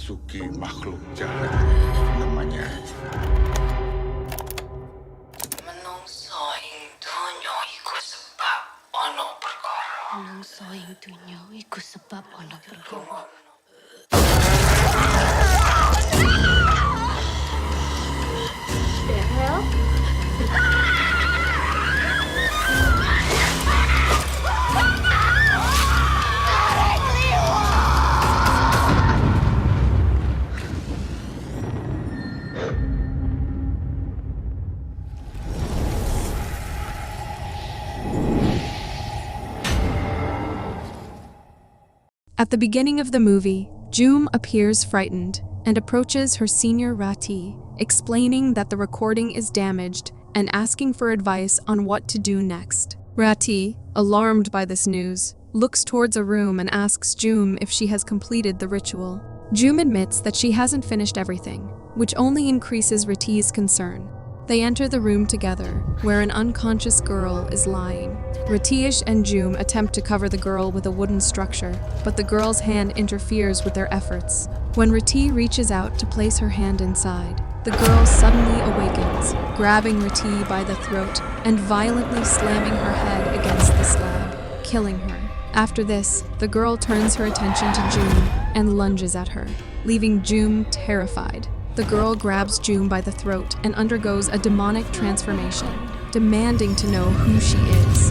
memasuki makhluk jahat namanya. Menungso ing donya iku sebab ana perkara. Menungso ing donya iku sebab ana perkara. The hell? At the beginning of the movie, Joom appears frightened and approaches her senior Rati, explaining that the recording is damaged and asking for advice on what to do next. Rati, alarmed by this news, looks towards a room and asks Joom if she has completed the ritual. Joom admits that she hasn't finished everything, which only increases Rati's concern. They enter the room together, where an unconscious girl is lying. Ratish and Joom attempt to cover the girl with a wooden structure, but the girl's hand interferes with their efforts. When Rati reaches out to place her hand inside, the girl suddenly awakens, grabbing Rati by the throat and violently slamming her head against the slab, killing her. After this, the girl turns her attention to Joom and lunges at her, leaving Joom terrified. The girl grabs Joom by the throat and undergoes a demonic transformation, demanding to know who she is.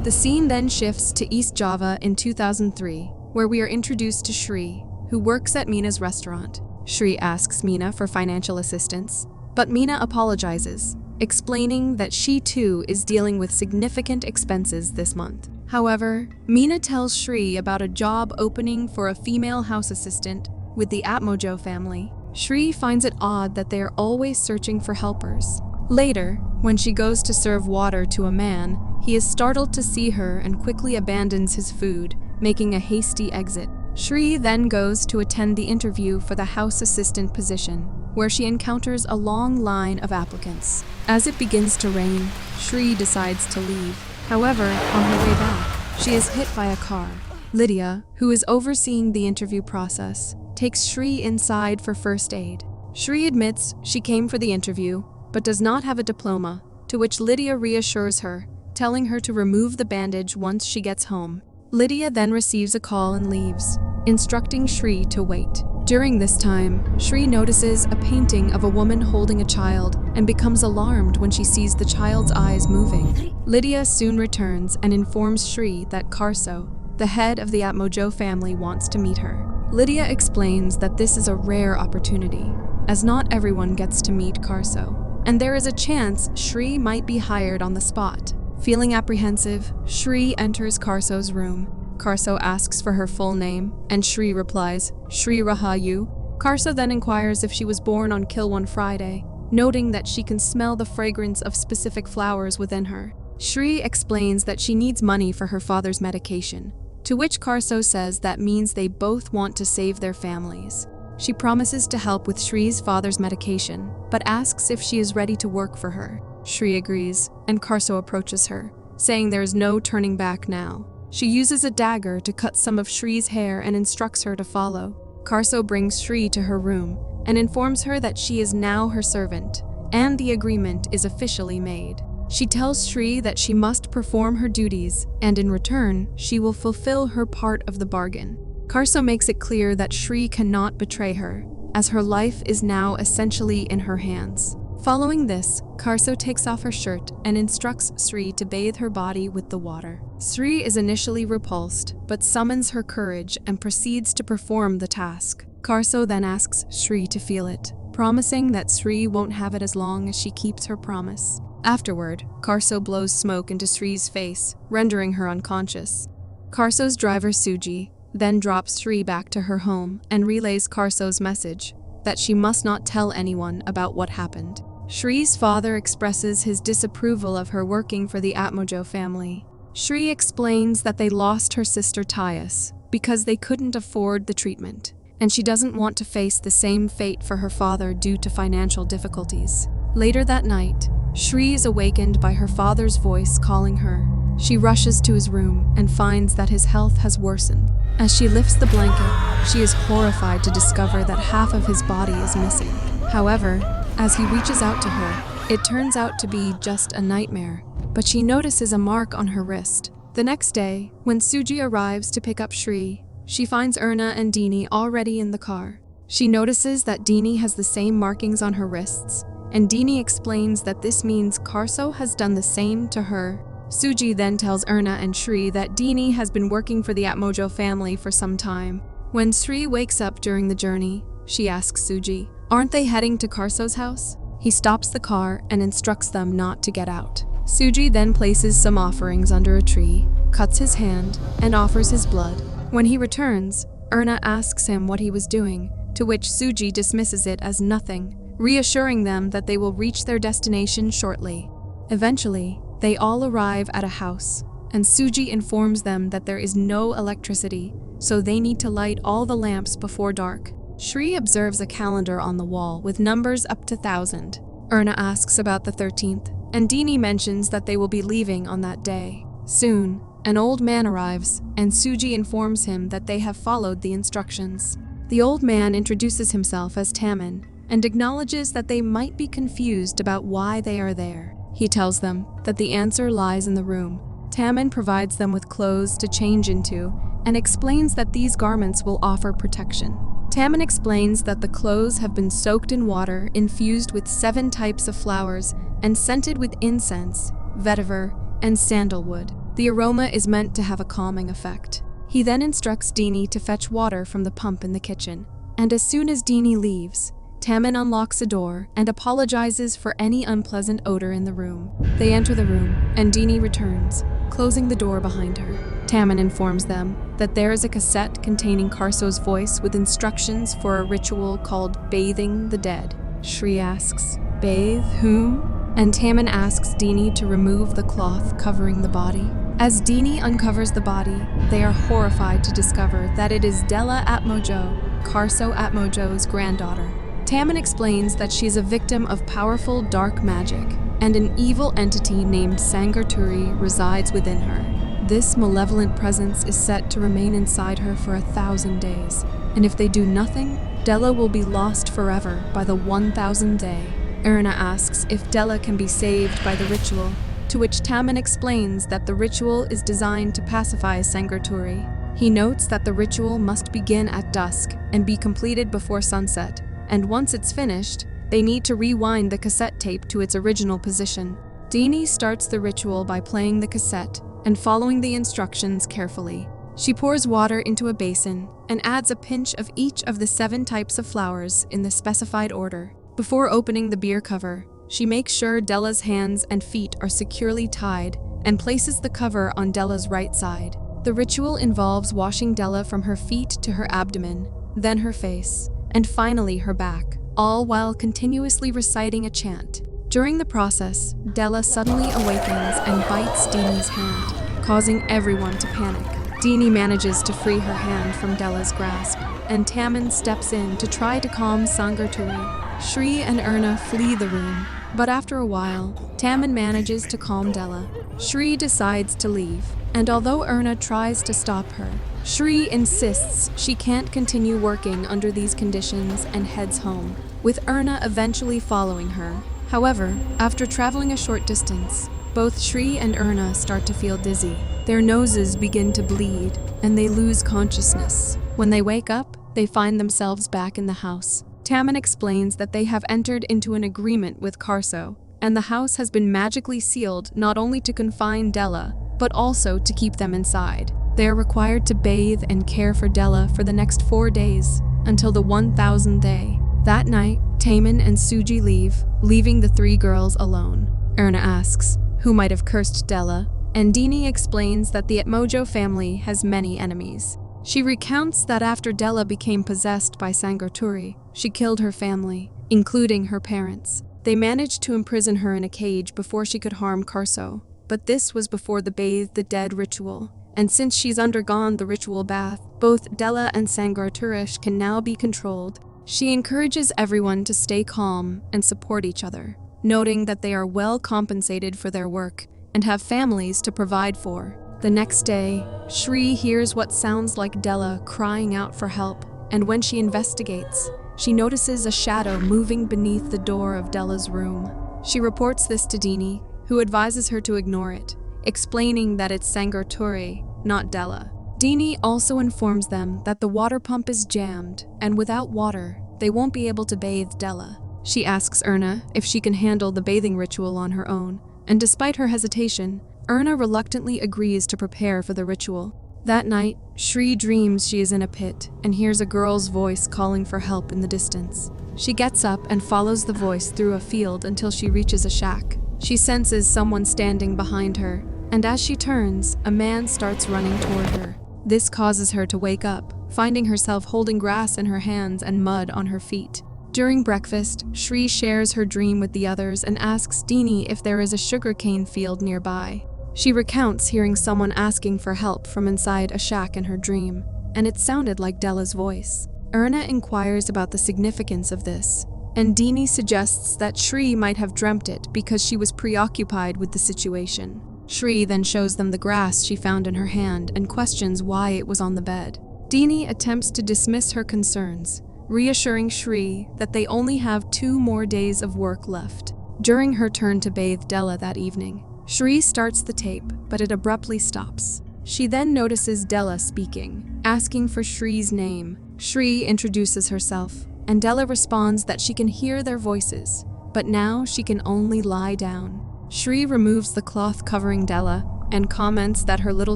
The scene then shifts to East Java in 2003, where we are introduced to Shri, who works at Mina's restaurant. Shri asks Mina for financial assistance, but Mina apologizes, explaining that she too is dealing with significant expenses this month. However, Mina tells Shri about a job opening for a female house assistant with the Atmojo family. Shri finds it odd that they are always searching for helpers. Later, when she goes to serve water to a man, he is startled to see her and quickly abandons his food, making a hasty exit. Shri then goes to attend the interview for the house assistant position, where she encounters a long line of applicants. As it begins to rain, Shri decides to leave. However, on her way back, she is hit by a car. Lydia, who is overseeing the interview process, takes Shri inside for first aid. Shri admits she came for the interview, but does not have a diploma, to which Lydia reassures her, telling her to remove the bandage once she gets home. Lydia then receives a call and leaves, instructing Shri to wait. During this time, Shri notices a painting of a woman holding a child and becomes alarmed when she sees the child's eyes moving. Lydia soon returns and informs Shri that Karso, the head of the Atmojo family, wants to meet her. Lydia explains that this is a rare opportunity, as not everyone gets to meet Karso, and there is a chance Shri might be hired on the spot. Feeling apprehensive, Shri enters Karso's room. Karso asks for her full name, and Shri replies, Shri Rahayu. Karso then inquires if she was born on Kilwan Friday, noting that she can smell the fragrance of specific flowers within her. Shri explains that she needs money for her father's medication, to which Karso says that means they both want to save their families. She promises to help with Shri's father's medication, but asks if she is ready to work for her. Shri agrees, and Karso approaches her, saying there is no turning back now. She uses a dagger to cut some of Shri's hair and instructs her to follow. Karso brings Shri to her room and informs her that she is now her servant, and the agreement is officially made. She tells Shri that she must perform her duties, and in return, she will fulfill her part of the bargain. Karso makes it clear that Shri cannot betray her, as her life is now essentially in her hands. Following this, Karso takes off her shirt and instructs Shri to bathe her body with the water. Shri is initially repulsed, but summons her courage and proceeds to perform the task. Karso then asks Shri to feel it, promising that Shri won't have it as long as she keeps her promise. Afterward, Karso blows smoke into Shri's face, rendering her unconscious. Karso's driver Suji then drops Shri back to her home and relays Karso's message that she must not tell anyone about what happened. Shri's father expresses his disapproval of her working for the Atmojo family. Shri explains that they lost her sister Tyus because they couldn't afford the treatment, and she doesn't want to face the same fate for her father due to financial difficulties. Later that night, Shri is awakened by her father's voice calling her. She rushes to his room and finds that his health has worsened. As she lifts the blanket, she is horrified to discover that half of his body is missing. However, as he reaches out to her, it turns out to be just a nightmare, but she notices a mark on her wrist. The next day, when Suji arrives to pick up Shri, she finds Erna and Dini already in the car. She notices that Dini has the same markings on her wrists, and Dini explains that this means Karso has done the same to her. Suji then tells Erna and Shri that Dini has been working for the Atmojo family for some time. When Shri wakes up during the journey, she asks Suji, "Aren't they heading to Karso's house?" He stops the car and instructs them not to get out. Suji then places some offerings under a tree, cuts his hand, and offers his blood. When he returns, Erna asks him what he was doing, to which Suji dismisses it as nothing, reassuring them that they will reach their destination shortly. Eventually, they all arrive at a house, and Suji informs them that there is no electricity, so they need to light all the lamps before dark. Shri observes a calendar on the wall with numbers up to 1,000. Erna asks about the 13th, and Dini mentions that they will be leaving on that day. Soon, an old man arrives, and Suji informs him that they have followed the instructions. The old man introduces himself as Taman, and acknowledges that they might be confused about why they are there. He tells them that the answer lies in the room. Taman provides them with clothes to change into, and explains that these garments will offer protection. Taman explains that the clothes have been soaked in water infused with 7 types of flowers and scented with incense, vetiver, and sandalwood. The aroma is meant to have a calming effect. He then instructs Dini to fetch water from the pump in the kitchen, and as soon as Dini leaves, Taman unlocks a door and apologizes for any unpleasant odor in the room. They enter the room, and Dini returns, closing the door behind her. Taman informs them that there is a cassette containing Karso's voice with instructions for a ritual called bathing the dead. Shri asks, "Bathe whom?" And Taman asks Dini to remove the cloth covering the body. As Dini uncovers the body, they are horrified to discover that it is Dela Atmojo, Karso Atmojo's granddaughter. Taman explains that she is a victim of powerful dark magic, and an evil entity named Sangarturi resides within her. This malevolent presence is set to remain inside her for 1,000 days, and if they do nothing, Dela will be lost forever by the 1,000th day. Erna asks if Dela can be saved by the ritual, to which Taman explains that the ritual is designed to pacify Sangarturi. He notes that the ritual must begin at dusk and be completed before sunset, and once it's finished, they need to rewind the cassette tape to its original position. Dini starts the ritual by playing the cassette and following the instructions carefully. She pours water into a basin and adds a pinch of each of the 7 types of flowers in the specified order. Before opening the beer cover, she makes sure Dela's hands and feet are securely tied and places the cover on Dela's right side. The ritual involves washing Dela from her feet to her abdomen, then her face, and finally her back, all while continuously reciting a chant. During the process, Dela suddenly awakens and bites Dini's hand, causing everyone to panic. Dini manages to free her hand from Dela's grasp, and Taman steps in to try to calm Sangarturi. Shri and Erna flee the room, but after a while, Taman manages to calm Dela. Shri decides to leave, and although Erna tries to stop her, Shri insists she can't continue working under these conditions and heads home, with Erna eventually following her. However, after traveling a short distance, both Shri and Erna start to feel dizzy. Their noses begin to bleed, and they lose consciousness. When they wake up, they find themselves back in the house. Taman explains that they have entered into an agreement with Karso, and the house has been magically sealed not only to confine Dela, but also to keep them inside. They are required to bathe and care for Dela for the next 4 days, until the 1,000th day. That night, Taman and Suji leave, leaving the 3 girls alone. Erna asks who might have cursed Dela, and Dini explains that the Atmojo family has many enemies. She recounts that after Dela became possessed by Sangarturi, she killed her family, including her parents. They managed to imprison her in a cage before she could harm Karso, but this was before the Bathe the Dead ritual. And since she's undergone the ritual bath, both Dela and Sangarturish can now be controlled. She encourages everyone to stay calm and support each other, noting that they are well compensated for their work and have families to provide for. The next day, Shri hears what sounds like Dela crying out for help, and when she investigates, she notices a shadow moving beneath the door of Dela's room. She reports this to Dini, who advises her to ignore it, explaining that it's Sangarturi, not Dela. Dini also informs them that the water pump is jammed, and without water, they won't be able to bathe Dela. She asks Erna if she can handle the bathing ritual on her own, and despite her hesitation, Erna reluctantly agrees to prepare for the ritual. That night, Shri dreams she is in a pit and hears a girl's voice calling for help in the distance. She gets up and follows the voice through a field until she reaches a shack. She senses someone standing behind her, and as she turns, a man starts running toward her. This causes her to wake up, finding herself holding grass in her hands and mud on her feet. During breakfast, Shri shares her dream with the others and asks Dini if there is a sugarcane field nearby. She recounts hearing someone asking for help from inside a shack in her dream, and it sounded like Dela's voice. Erna inquires about the significance of this, and Dini suggests that Shri might have dreamt it because she was preoccupied with the situation. Shri then shows them the grass she found in her hand and questions why it was on the bed. Dini attempts to dismiss her concerns, reassuring Shri that they only have 2 more days of work left. During her turn to bathe Dela that evening, Shri starts the tape, but it abruptly stops. She then notices Dela speaking, asking for Shri's name. Shri introduces herself, and Dela responds that she can hear their voices, but now she can only lie down. Shri removes the cloth covering Dela and comments that her little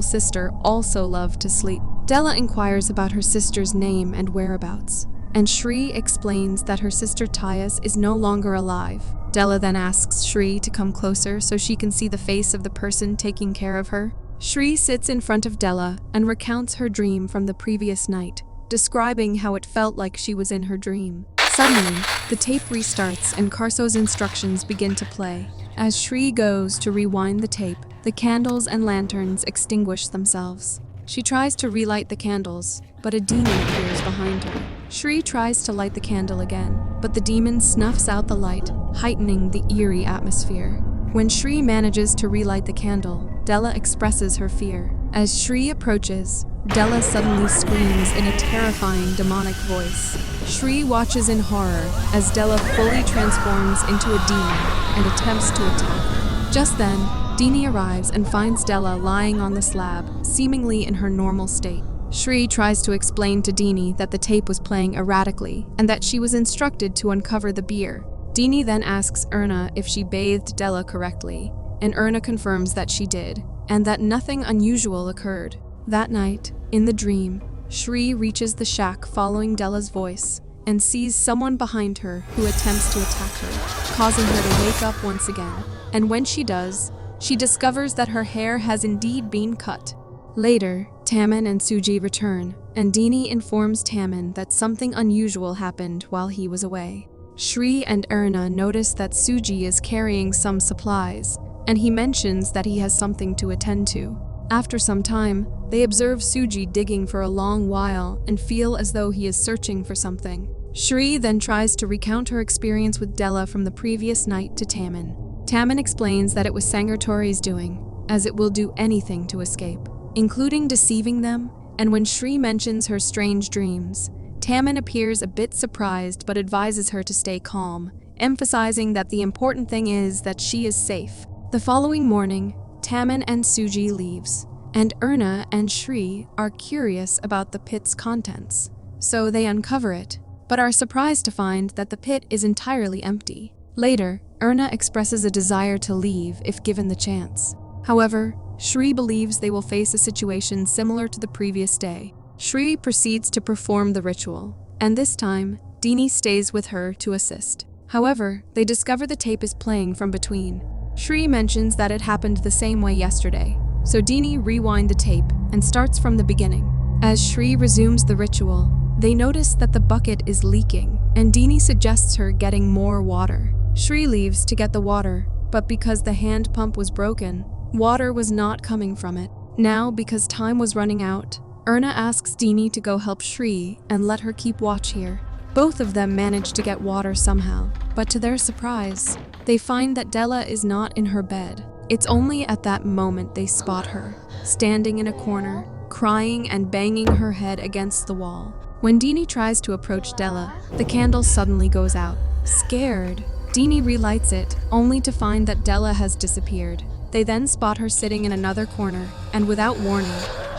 sister also loved to sleep. Dela inquires about her sister's name and whereabouts, and Shri explains that her sister Tyas is no longer alive. Dela then asks Shri to come closer so she can see the face of the person taking care of her. Shri sits in front of Dela and recounts her dream from the previous night, describing how it felt like she was in her dream. Suddenly, the tape restarts and Karso's instructions begin to play. As Shri goes to rewind the tape, the candles and lanterns extinguish themselves. She tries to relight the candles, but a demon appears behind her. Shri tries to light the candle again, but the demon snuffs out the light, heightening the eerie atmosphere. When Shri manages to relight the candle, Dela expresses her fear. As Shri approaches, Dela suddenly screams in a terrifying demonic voice. Shri watches in horror as Dela fully transforms into a demon and attempts to attack her. Just then, Dini arrives and finds Dela lying on the slab, seemingly in her normal state. Shri tries to explain to Dini that the tape was playing erratically and that she was instructed to uncover the beer. Dini then asks Erna if she bathed Dela correctly, and Erna confirms that she did, and that nothing unusual occurred. That night, in the dream, Shri reaches the shack following Dela's voice and sees someone behind her who attempts to attack her, causing her to wake up once again. And when she does, she discovers that her hair has indeed been cut. Later, Taman and Suji return, and Dini informs Taman that something unusual happened while he was away. Shri and Erna notice that Suji is carrying some supplies, and he mentions that he has something to attend to. After some time, they observe Suji digging for a long while and feel as though he is searching for something. Shri then tries to recount her experience with Dela from the previous night to Taman. Taman explains that it was Sangartori's doing, as it will do anything to escape, including deceiving them, and when Shri mentions her strange dreams, Taman appears a bit surprised but advises her to stay calm, emphasizing that the important thing is that she is safe. The following morning, Taman and Suji leaves, and Erna and Shri are curious about the pit's contents, so they uncover it, but are surprised to find that the pit is entirely empty. Later, Erna expresses a desire to leave if given the chance. However, Shri believes they will face a situation similar to the previous day. Shri proceeds to perform the ritual, and this time, Dini stays with her to assist. However, they discover the tape is playing from between. Shri mentions that it happened the same way yesterday, so Dini rewind the tape and starts from the beginning. As Shri resumes the ritual, they notice that the bucket is leaking, and Dini suggests her getting more water. Shri leaves to get the water, but because the hand pump was broken, water was not coming from it. Now, because time was running out, Erna asks Dini to go help Shri and let her keep watch here. Both of them manage to get water somehow, but to their surprise, they find that Dela is not in her bed. It's only at that moment they spot her, standing in a corner, crying and banging her head against the wall. When Dini tries to approach Dela, the candle suddenly goes out. Scared, Dini relights it, only to find that Dela has disappeared. They then spot her sitting in another corner, and without warning,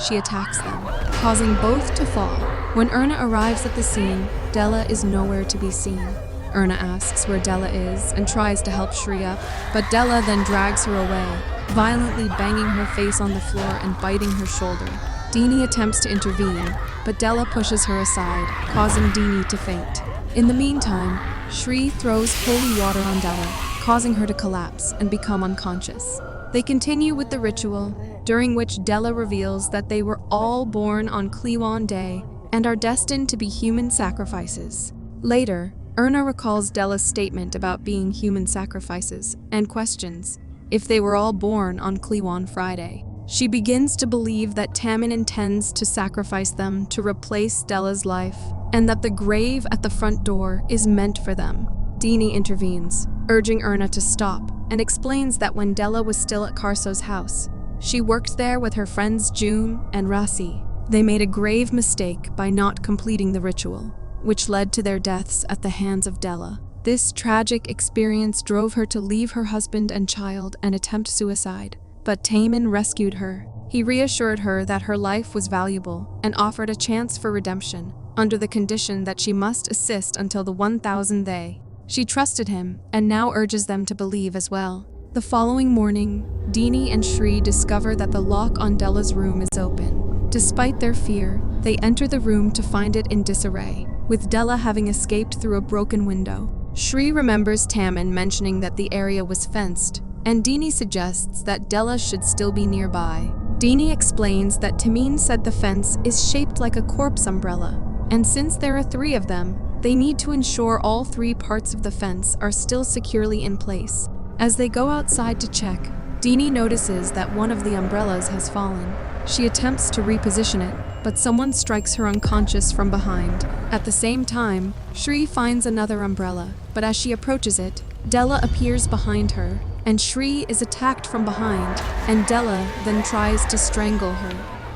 she attacks them, causing both to fall. When Erna arrives at the scene, Dela is nowhere to be seen. Erna asks where Dela is and tries to help Shri up, but Dela then drags her away, violently banging her face on the floor and biting her shoulder. Dini attempts to intervene, but Dela pushes her aside, causing Dini to faint. In the meantime, Shri throws holy water on Dela, causing her to collapse and become unconscious. They continue with the ritual, during which Dela reveals that they were all born on Kliwon Day and are destined to be human sacrifices. Later, Erna recalls Dela's statement about being human sacrifices and questions if they were all born on Kliwon Friday. She begins to believe that Tammin intends to sacrifice them to replace Dela's life, and that the grave at the front door is meant for them. Dini intervenes, urging Erna to stop, and explains that when Dela was still at Karso's house, she worked there with her friends June and Rasi. They made a grave mistake by not completing the ritual, which led to their deaths at the hands of Dela. This tragic experience drove her to leave her husband and child and attempt suicide. But Tammin rescued her. He reassured her that her life was valuable and offered a chance for redemption, under the condition that she must assist until the 1000th day. She trusted him and now urges them to believe as well. The following morning, Dini and Shri discover that the lock on Dela's room is open. Despite their fear, they enter the room to find it in disarray, with Dela having escaped through a broken window. Shri remembers Tammin mentioning that the area was fenced, and Dini suggests that Dela should still be nearby. Dini explains that Tammin said the fence is shaped like a corpse umbrella, and since there are 3 of them, they need to ensure all 3 parts of the fence are still securely in place. As they go outside to check, Dini notices that one of the umbrellas has fallen. She attempts to reposition it, but someone strikes her unconscious from behind. At the same time, Shri finds another umbrella, but as she approaches it, Dela appears behind her, and Shri is attacked from behind, and Dela then tries to strangle her.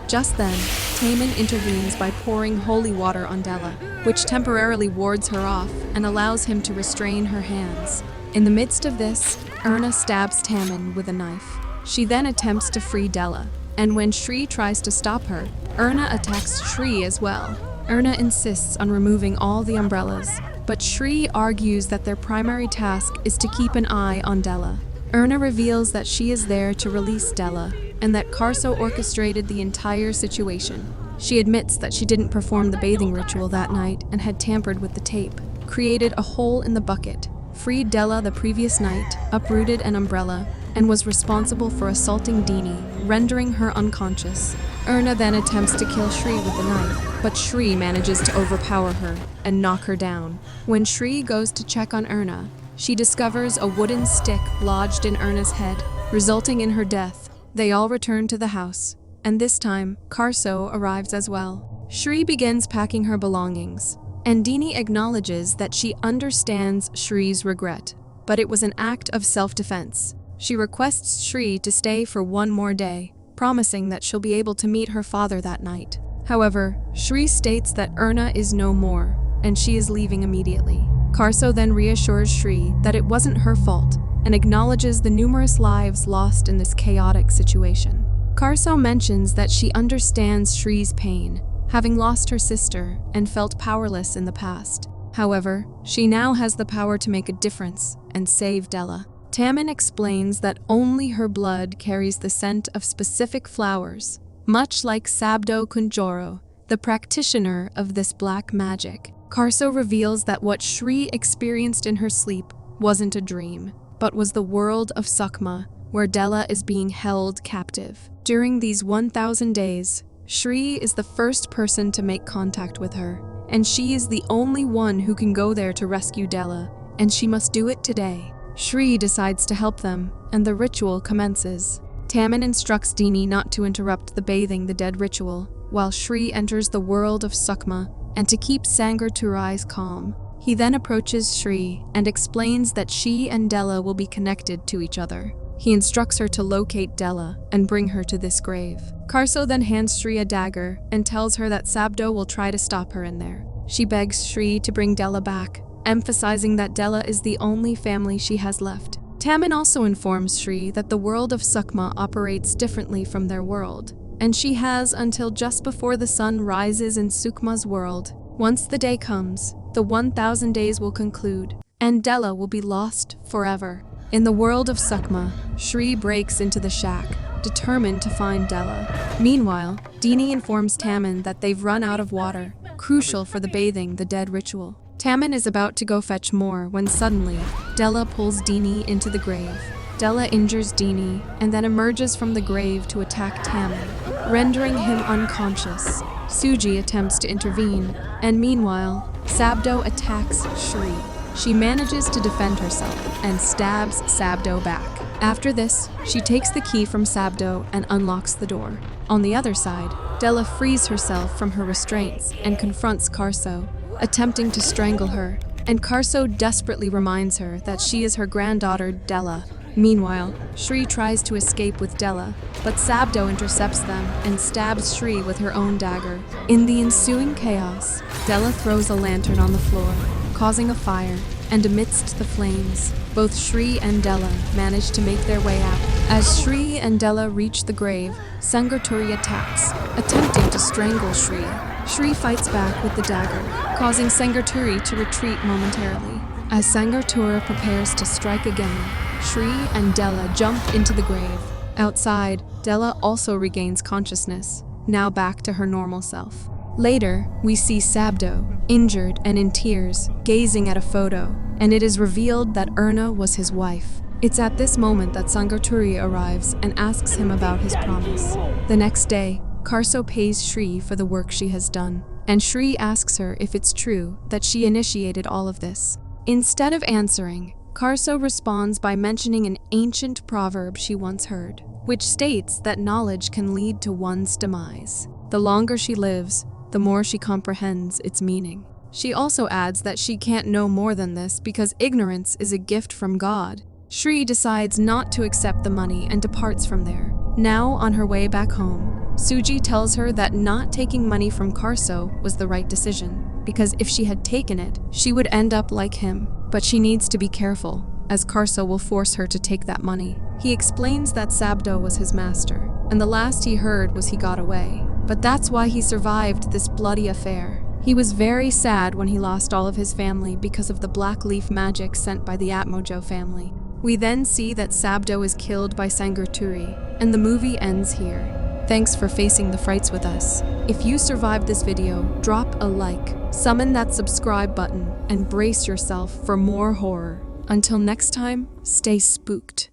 Just then, Tammin intervenes by pouring holy water on Dela, which temporarily wards her off and allows him to restrain her hands. In the midst of this, Erna stabs Tammin with a knife. She then attempts to free Dela, and when Shri tries to stop her, Erna attacks Shri as well. Erna insists on removing all the umbrellas, but Shri argues that their primary task is to keep an eye on Dela. Erna reveals that she is there to release Dela, and that Karso orchestrated the entire situation. She admits that she didn't perform the bathing ritual that night and had tampered with the tape, created a hole in the bucket, freed Dela the previous night, uprooted an umbrella, and was responsible for assaulting Dini, rendering her unconscious. Erna then attempts to kill Shri with a knife, but Shri manages to overpower her and knock her down. When Shri goes to check on Erna, she discovers a wooden stick lodged in Erna's head, resulting in her death. They all return to the house, and this time, Karso arrives as well. Shri begins packing her belongings, and Dini acknowledges that she understands Shri's regret, but it was an act of self-defense. She requests Shri to stay for 1 more day, promising that she'll be able to meet her father that night. However, Shri states that Erna is no more, and she is leaving immediately. Karso then reassures Shri that it wasn't her fault and acknowledges the numerous lives lost in this chaotic situation. Karso mentions that she understands Shri's pain, having lost her sister and felt powerless in the past. However, she now has the power to make a difference and save Dela. Tammin explains that only her blood carries the scent of specific flowers, much like Sabdo Kunjoro, the practitioner of this black magic. Karso reveals that what Shri experienced in her sleep wasn't a dream, but was the world of Sukma, where Dela is being held captive. During these 1000 days, Shri is the first person to make contact with her, and she is the only one who can go there to rescue Dela, and she must do it today. Shri decides to help them, and the ritual commences. Tammin instructs Dini not to interrupt the bathing the dead ritual, while Shri enters the world of Sukma, and to keep Sangar Turai's calm. He then approaches Shri and explains that she and Dela will be connected to each other. He instructs her to locate Dela and bring her to this grave. Karso then hands Shri a dagger and tells her that Sabdo will try to stop her in there. She begs Shri to bring Dela back, emphasizing that Dela is the only family she has left. Taman also informs Shri that the world of Sukma operates differently from their world, and she has until just before the sun rises in Sukma's world. Once the day comes, the 1,000 days will conclude, and Dela will be lost forever. In the world of Sukma, Shri breaks into the shack, determined to find Dela. Meanwhile, Dini informs Taman that they've run out of water, crucial for the bathing the dead ritual. Taman is about to go fetch more when suddenly, Dela pulls Dini into the grave. Dela injures Dini and then emerges from the grave to attack Taman, rendering him unconscious. Suji attempts to intervene, and meanwhile, Sabdo attacks Shri. She manages to defend herself and stabs Sabdo back. After this, she takes the key from Sabdo and unlocks the door. On the other side, Dela frees herself from her restraints and confronts Karso, attempting to strangle her, and Karso desperately reminds her that she is her granddaughter Dela. Meanwhile, Shri tries to escape with Dela, but Sabdo intercepts them and stabs Shri with her own dagger. In the ensuing chaos, Dela throws a lantern on the floor, causing a fire, and amidst the flames, both Shri and Dela manage to make their way out. As Shri and Dela reach the grave, Sangarturi attacks, attempting to strangle Shri. Shri fights back with the dagger, causing Sangarturi to retreat momentarily. As Sangarturi prepares to strike again, Shri and Dela jump into the grave. Outside, Dela also regains consciousness, now back to her normal self. Later, we see Sabdo, injured and in tears, gazing at a photo, and it is revealed that Erna was his wife. It's at this moment that Sangarturi arrives and asks him about his promise. The next day, Karso pays Shri for the work she has done, and Shri asks her if it's true that she initiated all of this. Instead of answering, Karso responds by mentioning an ancient proverb she once heard, which states that knowledge can lead to one's demise. The longer she lives, the more she comprehends its meaning. She also adds that she can't know more than this because ignorance is a gift from God. Shri decides not to accept the money and departs from there. Now, on her way back home, Suji tells her that not taking money from Karso was the right decision, because if she had taken it, she would end up like him. But she needs to be careful, as Karso will force her to take that money. He explains that Sabdo was his master, and the last he heard was he got away. But that's why he survived this bloody affair. He was very sad when he lost all of his family because of the black leaf magic sent by the Atmojo family. We then see that Sabdo is killed by Sangarturi, and the movie ends here. Thanks for facing the frights with us. If you survived this video, drop a like, summon that subscribe button, and brace yourself for more horror. Until next time, stay spooked.